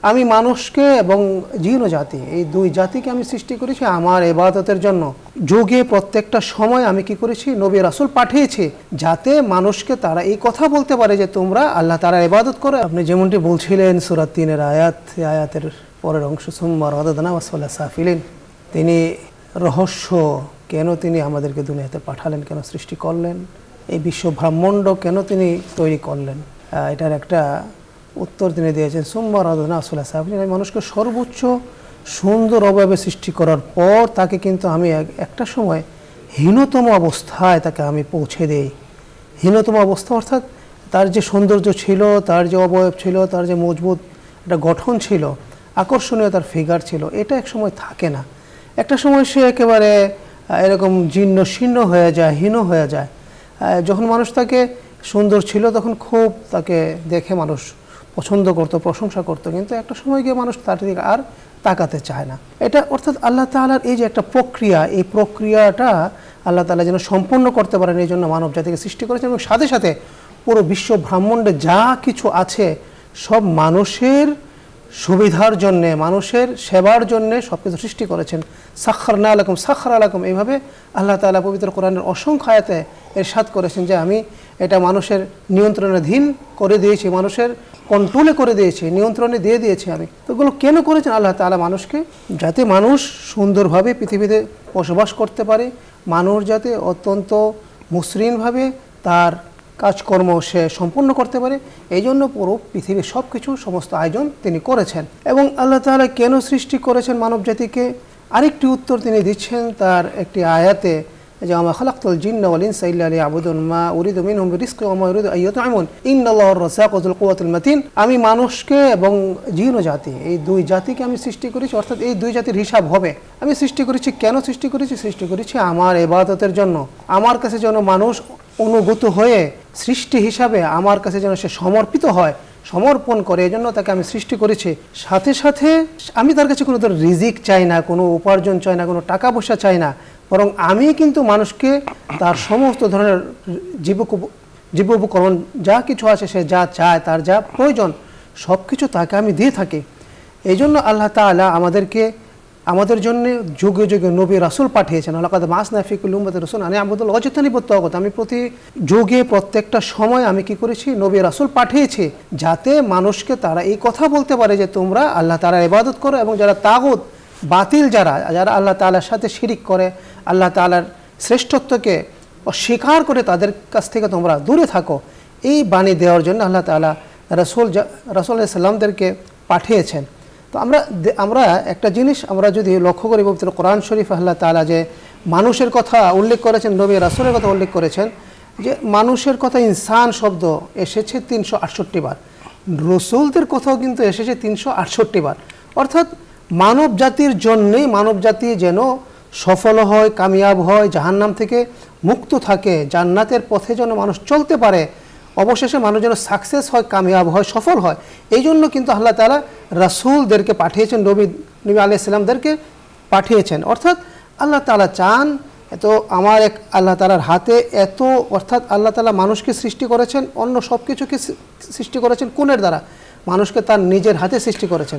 আমি মানুষকে এবং জিন ও জাতি এই দুই জাতিকে আমি সৃষ্টি করেছি আমার ইবাদতের জন্য। যুগে প্রত্যেকটা সময় আমি কি করেছি, নবী রাসূল পাঠিয়েছি, যাতে মানুষকে তারা এই কথা বলতে পারে যে তোমরা আল্লাহ তাআলার ইবাদত করো। আপনি যেমনটি বলছিলেন সূরা ৩-এর আয়াতের পরের অংশ, সুম্মা রাদাদনাহু আসফালা সাফিলিন, তিনি রহস্য কেন তিনি আমাদেরকে দুনিয়াতে পাঠালেন, কেন সৃষ্টি করলেন, এই বিশ্ব ব্রহ্মাণ্ড কেন তিনি তৈরি করলেন, এটার একটা উত্তর তিনি দিয়েছেন। সুম্মা রাদাদনাহু আসফালা সাফিলিন, আমি মানুষকে সর্বোচ্চ সুন্দর অভাবে সৃষ্টি করার পর তাকে কিন্তু আমি একটা সময় হীনতম অবস্থায় তাকে আমি পৌঁছে দেই। হীনতম অবস্থা অর্থাৎ তার যে সৌন্দর্য ছিল, তার যে অবয়ব ছিল, তার যে মজবুত একটা গঠন ছিল, আকর্ষণীয় তার ফিগার ছিল, এটা এক সময় থাকে না। একটা সময় সে একেবারে এরকম জীর্ণ শীর্ণ হয়ে যায়, হীন হয়ে যায়। যখন মানুষ তাকে সুন্দর ছিল তখন খুব তাকে দেখে মানুষ পছন্দ করতো, প্রশংসা করতো, কিন্তু একটা সময় গিয়ে মানুষ তার দিকে আর তাকাতে চায় না। এটা অর্থাৎ আল্লাহ তাআলার এই যে একটা প্রক্রিয়া, এই প্রক্রিয়াটা আল্লাহ তাআলা যেন সম্পন্ন করতে পারেন এই জন্য মানব জাতিকে সৃষ্টি করেছেন, এবং সাথে সাথে পুরো বিশ্ব ব্রহ্মাণ্ডে যা কিছু আছে সব মানুষের সুবিধার জন্যে, মানুষের সেবার জন্যে সব কিছু সৃষ্টি করেছেন। সাখখারনা লাকুম সাখখারা লাকুম, এইভাবে আল্লাহ তাআলা পবিত্র কোরআনের অসংখ্য আয়াতে ইরশাদ করেছেন যে আমি এটা মানুষের নিয়ন্ত্রণাধীন করে দিয়েছি, মানুষের কন্ট্রোলে করে দিয়েছি, নিয়ন্ত্রণে দিয়ে দিয়েছি আমি। তো এগুলো কেন করেছেন আল্লাহ তাআলা মানুষকে? যাতে মানুষ সুন্দরভাবে পৃথিবীতে বসবাস করতে পারে, মানুষ যাতে অত্যন্ত মসৃণভাবে তার কাজকর্ম সে সম্পূর্ণ করতে পারে, এই জন্য পুরো পৃথিবীর সব কিছু সমস্ত আয়োজন তিনি করেছেন। এবং আল্লাহ তাআলা কেন সৃষ্টি করেছেন মানব জাতিকে আরেকটি উত্তর তিনি দিচ্ছেন তার একটি আয়াতে, যে আমা খালাকতুল জিন্না ওয়াল ইনসা ইল্লা লিয়াবুদুন মা উরিদু মিনহুম বিরিজকিন ওয়া মা উরিদু আন ইউতঈমুন ইন্নাল্লাহর রাযাকু যুল কুওয়াতিল মাতিন। আমি মানুষকে এবং জিন ও জাতি এই দুই জাতিকে আমি সৃষ্টি করেছি, অর্থাৎ এই দুই জাতির হিসাব হবে। আমি সৃষ্টি করেছি, কেন সৃষ্টি করেছি? সৃষ্টি করেছি আমার ইবাদতের জন্য, আমার কাছে যেন মানুষ অনুভূত হয়ে সৃষ্টি হিসাবে আমার কাছে যেন সে সমর্পিত হয়, সমর্পণ করে, এই জন্য তাকে আমি সৃষ্টি করেছি। সাথে সাথে আমি তার কাছে কোনো রিজিক চাই না, কোনো উপার্জন চাই না, কোনো টাকা পয়সা চাই না, বরং আমি কিন্তু মানুষকে তার সমস্ত ধরনের জীবোপকরণ যা কিছু আছে, সে যা চায়, তার যা প্রয়োজন সব কিছু তাকে আমি দিয়ে থাকি। এই জন্য আল্লাহ তাআলা আমাদের জন্য যুগে যুগে নবী রাসূল পাঠিয়েছেন। লাকাদ বা'আসনা ফি কুল্লি উম্মাতিন রাসূলান আন ইয়া'বুদুল্লাহ ওয়াজতানিবুত তাগুত। আমি প্রতি যুগে প্রত্যেকটা সময় আমি কি করেছি, নবী রাসূল পাঠিয়েছি, যাতে মানুষকে তারা এই কথা বলতে পারে যে তোমরা আল্লাহ তাআলার ইবাদত করো, এবং যারা তাগুত বাতিল, যারা আল্লাহ তাআলার সাথে শিরিক করে, আল্লাহ তাআলার শ্রেষ্ঠত্বকে অস্বীকার করে, তাদের কাছ থেকে তোমরা দূরে থাকো, এই বাণী দেওয়ার জন্য আল্লাহ তাআলা রাসূল আলাইহিস সালামদেরকে পাঠিয়েছেন। তো আমরা একটা জিনিস আমরা যদি লক্ষ্য করি, পবিত্র কোরআন শরীফ আল্লাহ তাআলা যে মানুষের কথা উল্লেখ করেছেন, নবী রাসূলের কথা উল্লেখ করেছেন, যে মানুষের কথা ইনসান শব্দ এসেছে ৩৬৮ বার, রসুলদের কথাও কিন্তু এসেছে ৩৬৮ বার। অর্থাৎ মানব জাতির জন্যেই, মানব জাতি যেন সফল হয়, কামিয়াব হয়, জাহান্নাম থেকে মুক্ত থাকে, জান্নাতের পথে যেন মানুষ চলতে পারে, অবশেষে মানুষ যেন সাকসেস হয়, কামিয়াব হয়, সফল হয়, এই জন্য কিন্তু আল্লাহ তাআলা রাসূলদেরকে পাঠিয়েছেন, নবী আলাইহিস সালামদেরকে পাঠিয়েছেন। অর্থাৎ আল্লাহ তাআলা চান আল্লাহ তাআলার হাতে এত, অর্থাৎ আল্লাহ তাআলা মানুষকে সৃষ্টি করেছেন, অন্য সব কিছুকে সৃষ্টি করেছেন কোনের দ্বারা? মানুষকে তার নিজের হাতে সৃষ্টি করেছেন।